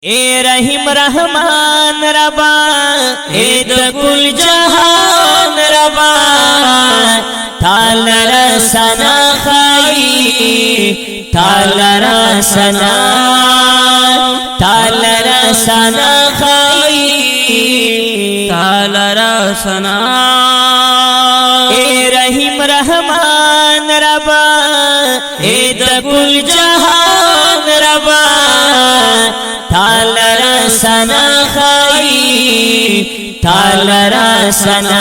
ए रहीम रहमान रबा ए कुल जहान रबा थालर सना खाई थालर सना खाई थालर सना ए रहीम रहमान रबा ए कुल जहान रबा थालर सना खाई थालर सना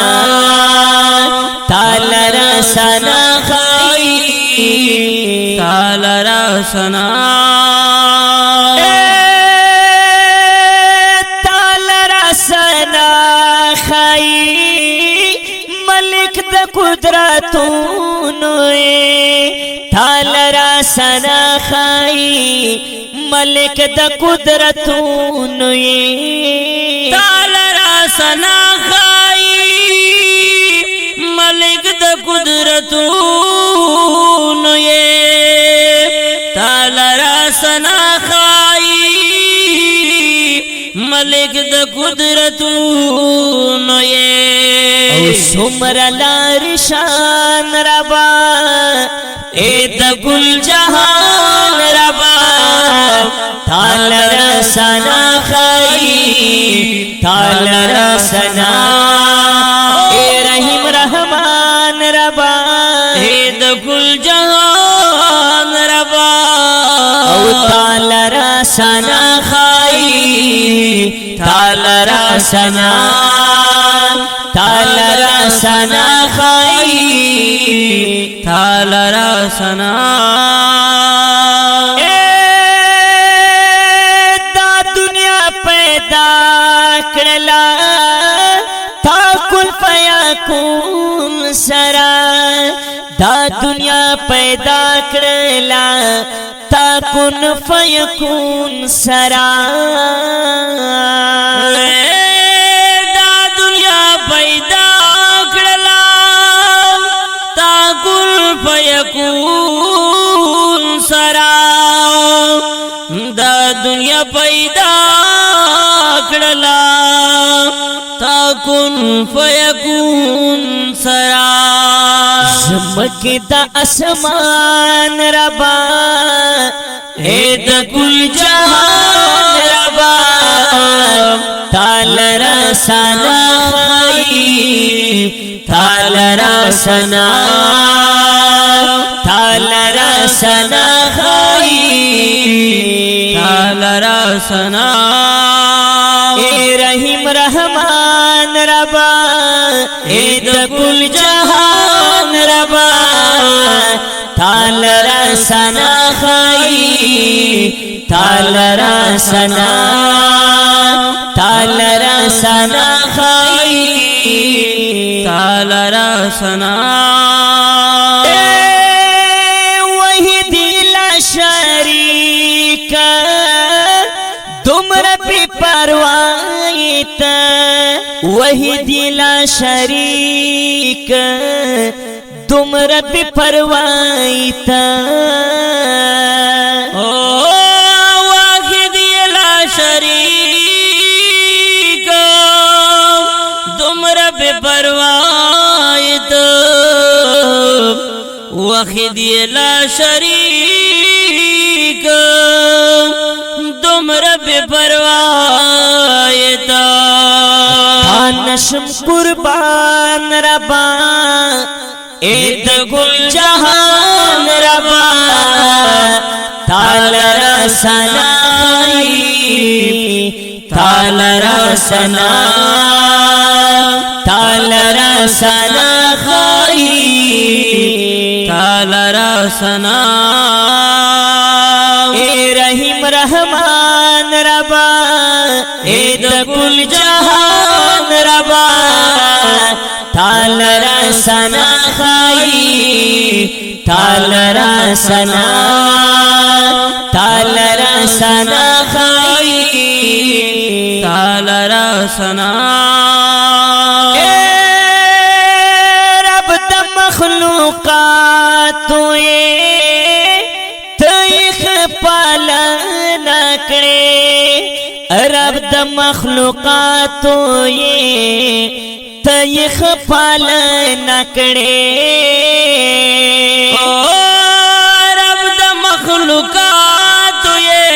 खाई थालर सना थालर सना खाई मलिक द कुदरतून थालर सना खाई मलिक द कुदरतून थालर सना खाई मलिक द कुदरतून थालर सना खाई मलिक द कुदरतून सुमर लार शान रबा ए गुल जहान रबा थालर सना खाई थालर सना ए रहीम रहमान रबा ए गुल जहान रबा थालर सना खाई थालर सना खाई थालर सना दा दुनिया पैदा करला था कुल फयकून सरा दा दुनिया पैदा करला था कुन फयकून सरा फयकून सरा दा दुनिया पैदा करला ताकुन फयकून सरा चमकता आसमान रबा ए कुल जहान रबा थालर सना खाई थालर सना खाई थालर सना ए रहीम रहमान रबा ए कुल जहान रबा थालर सना खाई थालर सना खाई थालर सना वही दिला शरीक तुमर भी परवाहित वही दिला शरीक तुमर भी परवाहित वही दिला शरीक तुमर भी परवाहित वही दिला शरीक तुमर भी परवाहित नशम कुर्बान रबा ए गुल जहान रबा थालर सना खाई थालर सना खाई थालर सना ए रहीम रहमान रबा ए कुल जहान रबा थालर सना खाई थालर सना खाई थालर सना रब द मखलूकात तईख पालन करे رب د مخلوقاتو یہ تی خپال نکڑے رب د مخلوقات یہ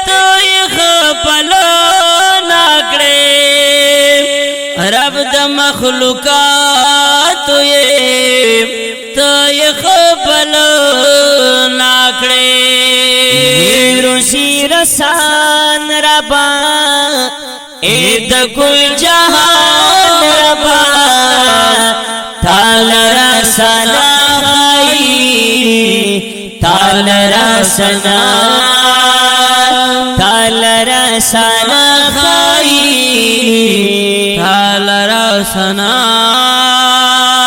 تی خپل نکڑے رب د مخلوقات یہ تی خپل نکڑے روزی رسان ربا اے د کل جہان ربا تال رسنا خائی تال رسنا تال رسنا خائی تال رسنا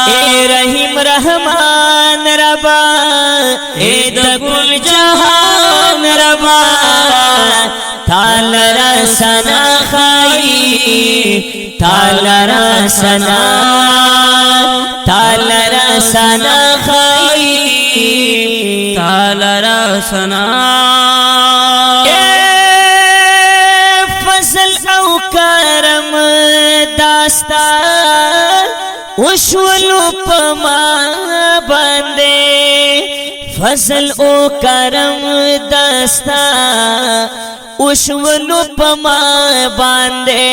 اے رحیم رحمان ربا اے د کل جہان ربا تال رسنا خائی تال رسنا تال رسنا خائی تال رسنا فضل او کرم داستا وشولو پما بندے فضل او کرم داستا وشولو پما باندے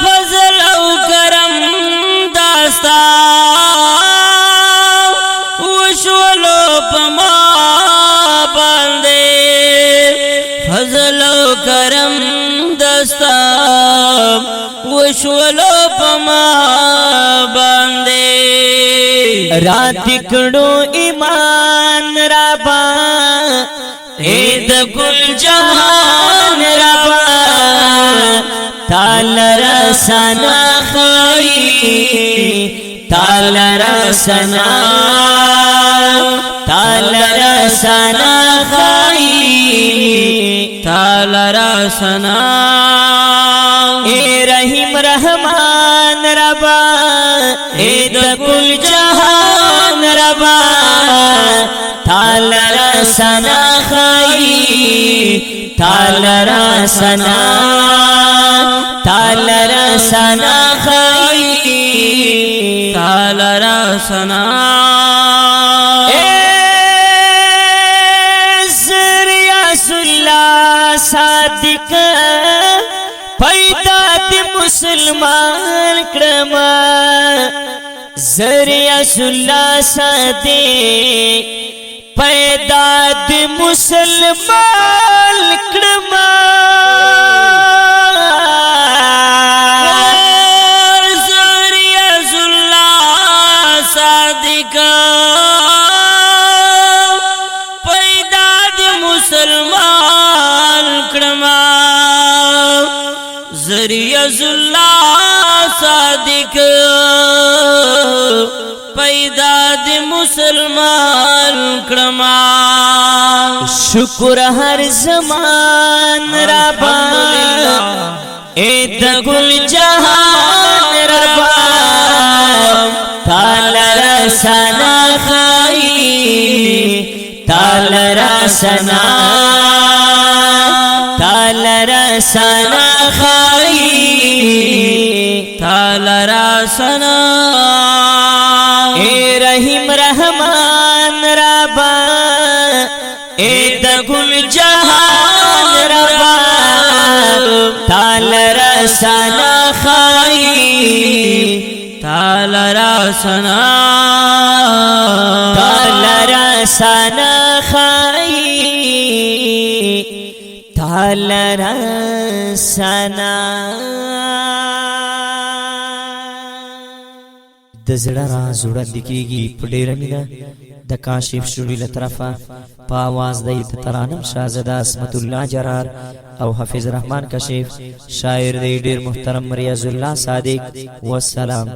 فضل او کرم داستا وشولو پما باندے فضل او کرم داستا وشولو پما باندے رات کڑو ایمان ربا اے د کل جہان ربا تال رسنا خائی تال رسنا تال رسنا خائی تال رسنا اے رحیم رحمان ربا اے د کل جہان ربا تال رسنا خائی تال رسنا تال رسنا خائی تال رسنا ریاض اللہ صادق پیدا دی مسلمان کرما ریاض اللہ صادق پیدا دی مسلمان کرما ریاض اللہ صادق پیدا دی مسلمان کرما ریاض اللہ صادق پیدا دی مسلمان کرما شکر ہر زمان ربا اے د کل جہان ربا تال رسنا خائی تال رسنا تال رسنا خائی تال رسنا اے رحیم رحمان ربا اے د کل جہان ربا تال رسنا خائی تال رسنا تال رسنا خائی تال رسنا د زړه راز وړاندې کیږي په ډېره مینه د کاشف شوړي له طرفه په آواز د ترانم شاهزاده عصمت الله جرار او حافظ رحمان کشف شاعر دی ډېر محترم ریاض الله صادق والسلام